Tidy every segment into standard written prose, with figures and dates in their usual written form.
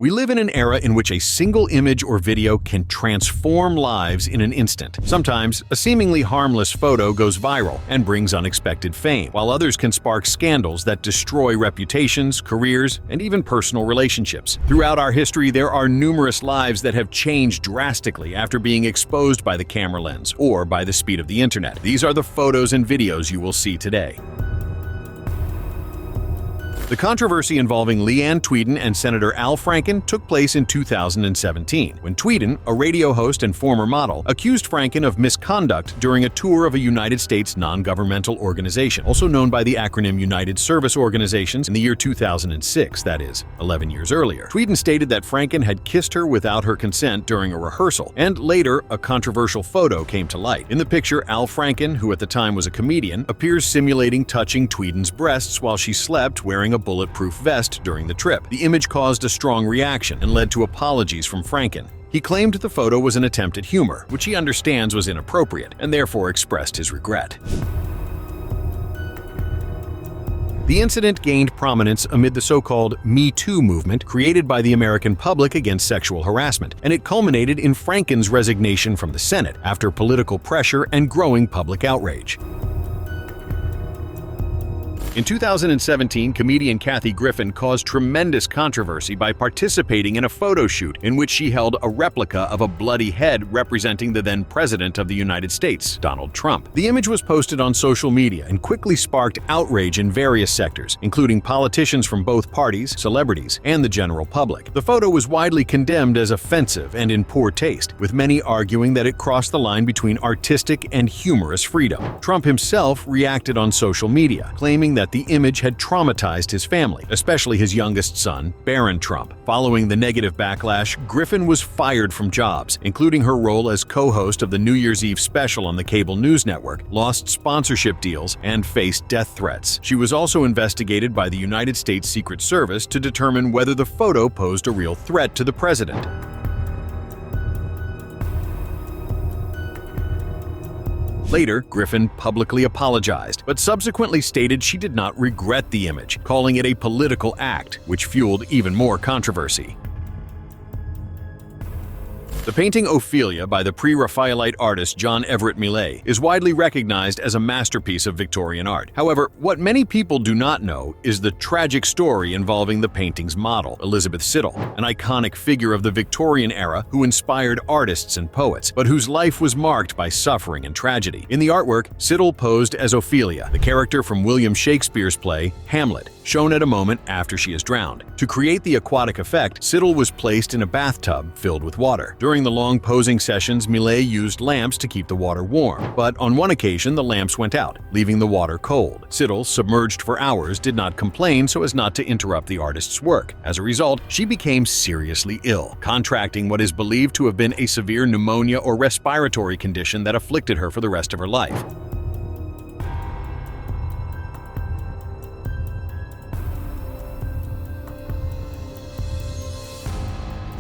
We live in an era in which a single image or video can transform lives in an instant. Sometimes, a seemingly harmless photo goes viral and brings unexpected fame, while others can spark scandals that destroy reputations, careers, and even personal relationships. Throughout our history, there are numerous lives that have changed drastically after being exposed by the camera lens or by the speed of the internet. These are the photos and videos you will see today. The controversy involving Leanne Tweeden and Senator Al Franken took place in 2017, when Tweeden, a radio host and former model, accused Franken of misconduct during a tour of a United States non-governmental organization, also known by the acronym United Service Organizations, in the year 2006, that is, 11 years earlier. Tweeden stated that Franken had kissed her without her consent during a rehearsal, and later, a controversial photo came to light. In the picture, Al Franken, who at the time was a comedian, appears simulating touching Tweeden's breasts while she slept wearing a bulletproof vest during the trip. The image caused a strong reaction and led to apologies from Franken. He claimed the photo was an attempt at humor, which he understands was inappropriate, and therefore expressed his regret. The incident gained prominence amid the so-called Me Too movement created by the American public against sexual harassment, and it culminated in Franken's resignation from the Senate after political pressure and growing public outrage. In 2017, comedian Kathy Griffin caused tremendous controversy by participating in a photo shoot in which she held a replica of a bloody head representing the then President of the United States, Donald Trump. The image was posted on social media and quickly sparked outrage in various sectors, including politicians from both parties, celebrities, and the general public. The photo was widely condemned as offensive and in poor taste, with many arguing that it crossed the line between artistic and humorous freedom. Trump himself reacted on social media, claiming that the image had traumatized his family, especially his youngest son, Barron Trump. Following the negative backlash, Griffin was fired from jobs, including her role as co-host of the New Year's Eve special on the cable news network, lost sponsorship deals, and faced death threats. She was also investigated by the United States Secret Service to determine whether the photo posed a real threat to the president. Later, Griffin publicly apologized, but subsequently stated she did not regret the image, calling it a political act, which fueled even more controversy. The painting Ophelia by the Pre-Raphaelite artist John Everett Millais is widely recognized as a masterpiece of Victorian art. However, what many people do not know is the tragic story involving the painting's model, Elizabeth Siddal, an iconic figure of the Victorian era who inspired artists and poets, but whose life was marked by suffering and tragedy. In the artwork, Siddal posed as Ophelia, the character from William Shakespeare's play Hamlet, shown at a moment after she is drowned. To create the aquatic effect, Siddal was placed in a bathtub filled with water. During the long posing sessions, Millais used lamps to keep the water warm, but on one occasion the lamps went out, leaving the water cold. Siddal, submerged for hours, did not complain so as not to interrupt the artist's work. As a result, she became seriously ill, contracting what is believed to have been a severe pneumonia or respiratory condition that afflicted her for the rest of her life.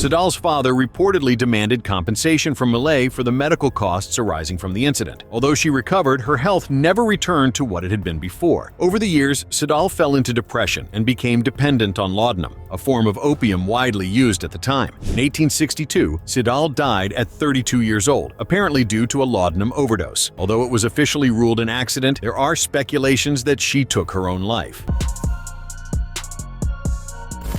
Siddal's father reportedly demanded compensation from Millais for the medical costs arising from the incident. Although she recovered, her health never returned to what it had been before. Over the years, Siddal fell into depression and became dependent on laudanum, a form of opium widely used at the time. In 1862, Siddal died at 32 years old, apparently due to a laudanum overdose. Although it was officially ruled an accident, there are speculations that she took her own life.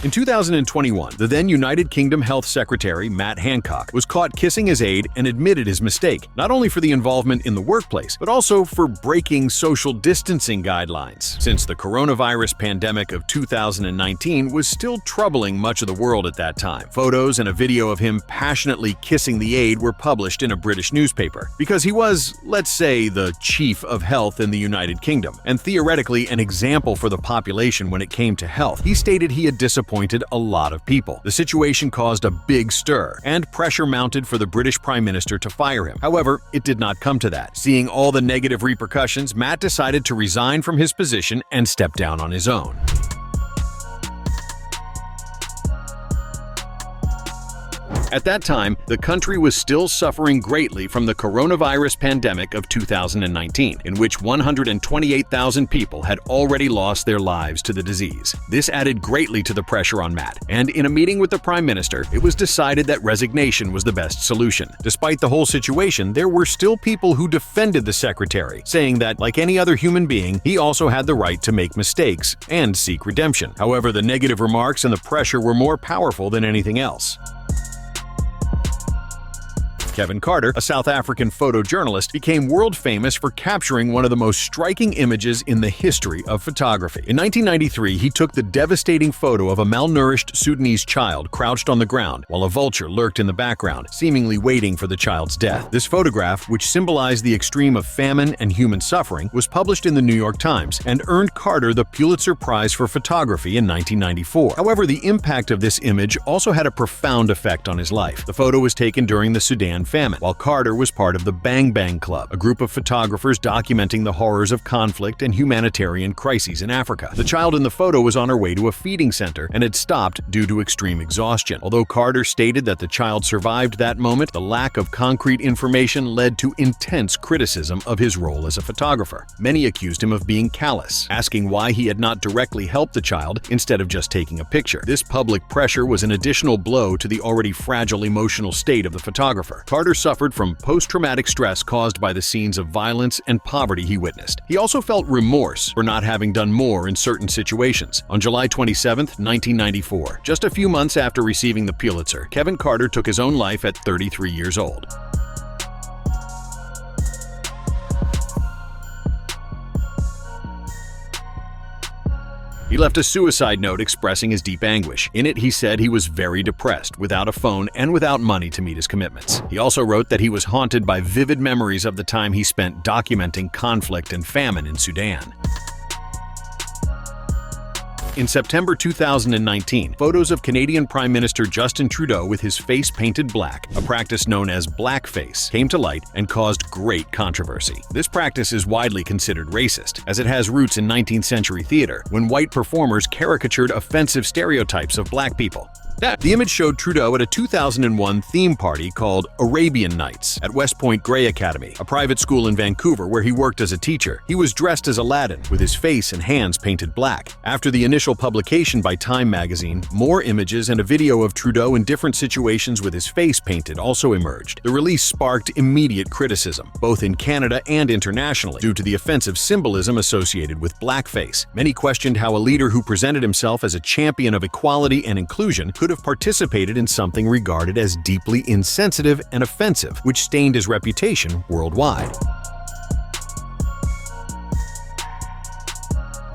In 2021, the then United Kingdom Health Secretary, Matt Hancock, was caught kissing his aide and admitted his mistake, not only for the involvement in the workplace, but also for breaking social distancing guidelines, since the coronavirus pandemic of 2019 was still troubling much of the world at that time. Photos and a video of him passionately kissing the aide were published in a British newspaper. Because he was, let's say, the chief of health in the United Kingdom, and theoretically an example for the population when it came to health, he stated he had disappointed a lot of people. The situation caused a big stir, and pressure mounted for the British Prime Minister to fire him. However, it did not come to that. Seeing all the negative repercussions, Matt decided to resign from his position and step down on his own. At that time, the country was still suffering greatly from the coronavirus pandemic of 2019, in which 128,000 people had already lost their lives to the disease. This added greatly to the pressure on Matt, and in a meeting with the Prime Minister, it was decided that resignation was the best solution. Despite the whole situation, there were still people who defended the secretary, saying that, like any other human being, he also had the right to make mistakes and seek redemption. However, the negative remarks and the pressure were more powerful than anything else. Kevin Carter, a South African photojournalist, became world famous for capturing one of the most striking images in the history of photography. In 1993, he took the devastating photo of a malnourished Sudanese child crouched on the ground while a vulture lurked in the background, seemingly waiting for the child's death. This photograph, which symbolized the extreme of famine and human suffering, was published in the New York Times and earned Carter the Pulitzer Prize for Photography in 1994. However, the impact of this image also had a profound effect on his life. The photo was taken during the Sudan famine, while Carter was part of the Bang Bang Club, a group of photographers documenting the horrors of conflict and humanitarian crises in Africa. The child in the photo was on her way to a feeding center and had stopped due to extreme exhaustion. Although Carter stated that the child survived that moment, the lack of concrete information led to intense criticism of his role as a photographer. Many accused him of being callous, asking why he had not directly helped the child instead of just taking a picture. This public pressure was an additional blow to the already fragile emotional state of the photographer. Carter suffered from post-traumatic stress caused by the scenes of violence and poverty he witnessed. He also felt remorse for not having done more in certain situations. On July 27, 1994, just a few months after receiving the Pulitzer, Kevin Carter took his own life at 33 years old. He left a suicide note expressing his deep anguish. In it, he said he was very depressed, without a phone and without money to meet his commitments. He also wrote that he was haunted by vivid memories of the time he spent documenting conflict and famine in Sudan. In September 2019, photos of Canadian Prime Minister Justin Trudeau with his face painted black, a practice known as blackface, came to light and caused great controversy. This practice is widely considered racist, as it has roots in 19th century theater, when white performers caricatured offensive stereotypes of black people. The image showed Trudeau at a 2001 theme party called Arabian Nights at West Point Grey Academy, a private school in Vancouver where he worked as a teacher. He was dressed as Aladdin, with his face and hands painted black. After the initial publication by Time magazine, more images and a video of Trudeau in different situations with his face painted also emerged. The release sparked immediate criticism, both in Canada and internationally, due to the offensive symbolism associated with blackface. Many questioned how a leader who presented himself as a champion of equality and inclusion could have participated in something regarded as deeply insensitive and offensive, which stained his reputation worldwide.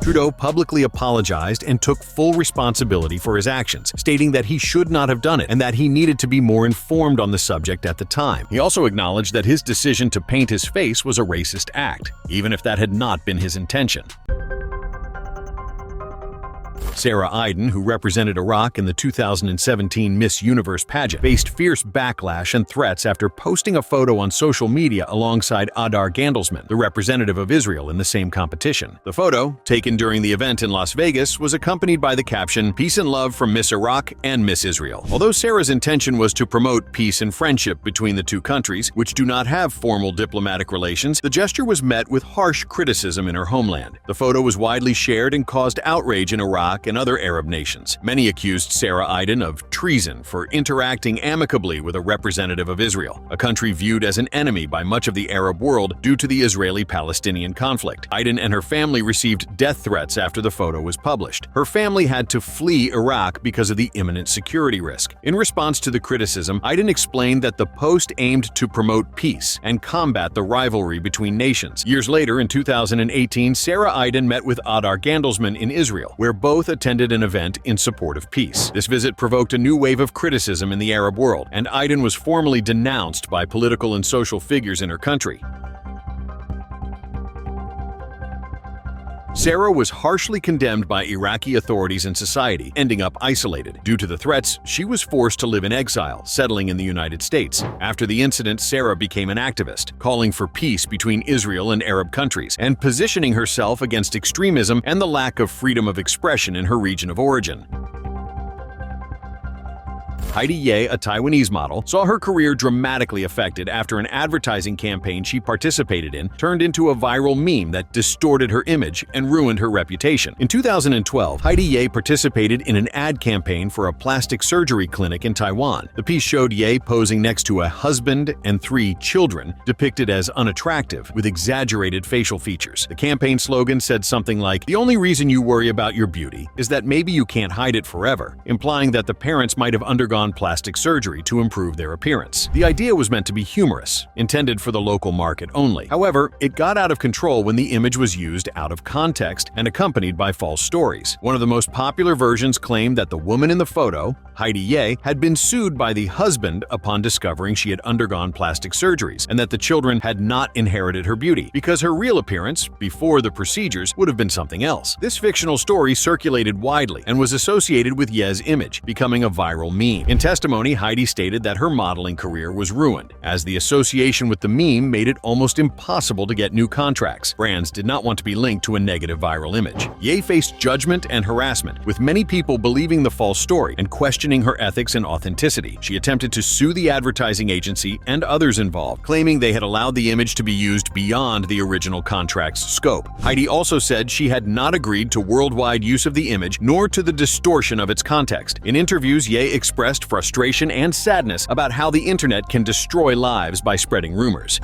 Trudeau publicly apologized and took full responsibility for his actions, stating that he should not have done it and that he needed to be more informed on the subject at the time. He also acknowledged that his decision to paint his face was a racist act, even if that had not been his intention. Sarah Iden, who represented Iraq in the 2017 Miss Universe pageant, faced fierce backlash and threats after posting a photo on social media alongside Adar Gandelsman, the representative of Israel in the same competition. The photo, taken during the event in Las Vegas, was accompanied by the caption, "Peace and love from Miss Iraq and Miss Israel." Although Sarah's intention was to promote peace and friendship between the two countries, which do not have formal diplomatic relations, the gesture was met with harsh criticism in her homeland. The photo was widely shared and caused outrage in Iraq and other Arab nations. Many accused Sarah Iden of treason for interacting amicably with a representative of Israel, a country viewed as an enemy by much of the Arab world due to the Israeli-Palestinian conflict. Iden and her family received death threats after the photo was published. Her family had to flee Iraq because of the imminent security risk. In response to the criticism, Iden explained that the post aimed to promote peace and combat the rivalry between nations. Years later, in 2018, Sarah Iden met with Adar Gandelsman in Israel, where both attended an event in support of peace. This visit provoked a new wave of criticism in the Arab world, and Iden was formally denounced by political and social figures in her country. Sarah was harshly condemned by Iraqi authorities and society, ending up isolated. Due to the threats, she was forced to live in exile, settling in the United States. After the incident, Sarah became an activist, calling for peace between Israel and Arab countries, and positioning herself against extremism and the lack of freedom of expression in her region of origin. Heidi Ye, a Taiwanese model, saw her career dramatically affected after an advertising campaign she participated in turned into a viral meme that distorted her image and ruined her reputation. In 2012, Heidi Ye participated in an ad campaign for a plastic surgery clinic in Taiwan. The piece showed Ye posing next to a husband and 3 children, depicted as unattractive, with exaggerated facial features. The campaign slogan said something like, "The only reason you worry about your beauty is that maybe you can't hide it forever," implying that the parents might have undergone plastic surgery to improve their appearance. The idea was meant to be humorous, intended for the local market only. However, it got out of control when the image was used out of context and accompanied by false stories. One of the most popular versions claimed that the woman in the photo, Heidi Ye, had been sued by the husband upon discovering she had undergone plastic surgeries and that the children had not inherited her beauty, because her real appearance, before the procedures, would have been something else. This fictional story circulated widely and was associated with Ye's image, becoming a viral meme. In testimony, Heidi stated that her modeling career was ruined, as the association with the meme made it almost impossible to get new contracts. Brands did not want to be linked to a negative viral image. Ye faced judgment and harassment, with many people believing the false story and questioning her ethics and authenticity. She attempted to sue the advertising agency and others involved, claiming they had allowed the image to be used beyond the original contract's scope. Heidi also said she had not agreed to worldwide use of the image nor to the distortion of its context. In interviews, Ye expressed frustration and sadness about how the internet can destroy lives by spreading rumors.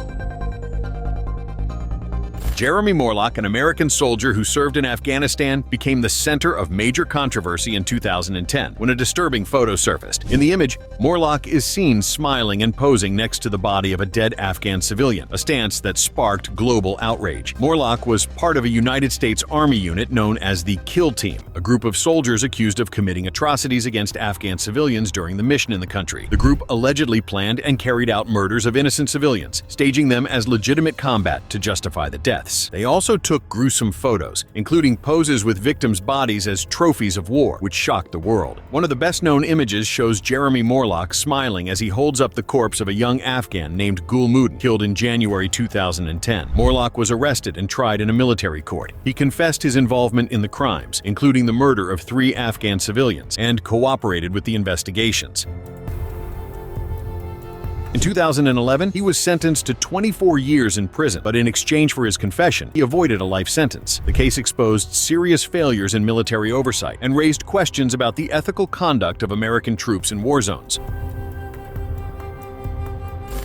Jeremy Morlock, an American soldier who served in Afghanistan, became the center of major controversy in 2010 when a disturbing photo surfaced. In the image, Morlock is seen smiling and posing next to the body of a dead Afghan civilian, a stance that sparked global outrage. Morlock was part of a United States Army unit known as the Kill Team, a group of soldiers accused of committing atrocities against Afghan civilians during the mission in the country. The group allegedly planned and carried out murders of innocent civilians, staging them as legitimate combat to justify the deaths. They also took gruesome photos, including poses with victims' bodies as trophies of war, which shocked the world. One of the best-known images shows Jeremy Morlock smiling as he holds up the corpse of a young Afghan named Gul Muddin, killed in January 2010. Morlock was arrested and tried in a military court. He confessed his involvement in the crimes, including the murder of 3 Afghan civilians, and cooperated with the investigations. In 2011, he was sentenced to 24 years in prison, but in exchange for his confession, he avoided a life sentence. The case exposed serious failures in military oversight and raised questions about the ethical conduct of American troops in war zones.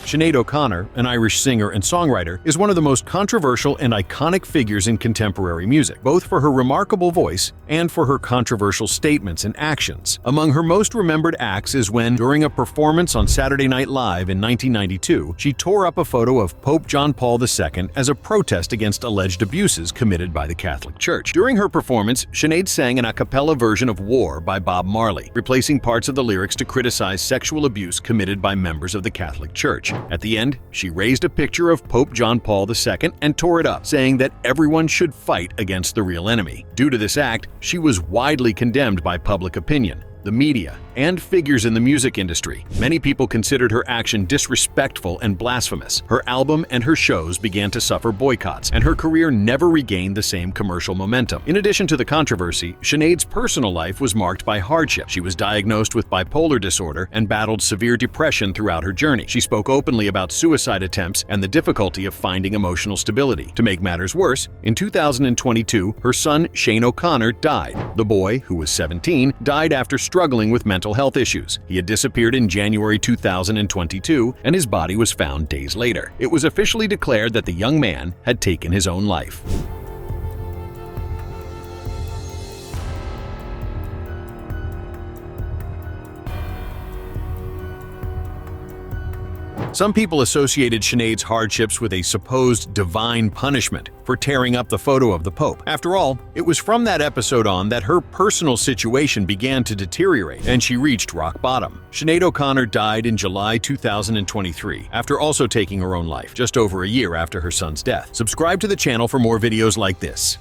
Sinead O'Connor, an Irish singer and songwriter, is one of the most controversial and iconic figures in contemporary music, both for her remarkable voice and for her controversial statements and actions. Among her most remembered acts is when, during a performance on Saturday Night Live in 1992, she tore up a photo of Pope John Paul II as a protest against alleged abuses committed by the Catholic Church. During her performance, Sinead sang an a cappella version of War by Bob Marley, replacing parts of the lyrics to criticize sexual abuse committed by members of the Catholic Church. At the end, she raised a picture of Pope John Paul II and tore it up, saying that everyone should fight against the real enemy. Due to this act, she was widely condemned by public opinion, the media, and figures in the music industry. Many people considered her action disrespectful and blasphemous. Her album and her shows began to suffer boycotts, and her career never regained the same commercial momentum. In addition to the controversy, Sinead's personal life was marked by hardship. She was diagnosed with bipolar disorder and battled severe depression throughout her journey. She spoke openly about suicide attempts and the difficulty of finding emotional stability. To make matters worse, in 2022, her son Shane O'Connor died. The boy, who was 17, died after struggling with mental health issues. He had disappeared in January 2022, and his body was found days later. It was officially declared that the young man had taken his own life. Some people associated Sinead's hardships with a supposed divine punishment for tearing up the photo of the Pope. After all, it was from that episode on that her personal situation began to deteriorate and she reached rock bottom. Sinead O'Connor died in July 2023 after also taking her own life, just over a year after her son's death. Subscribe to the channel for more videos like this.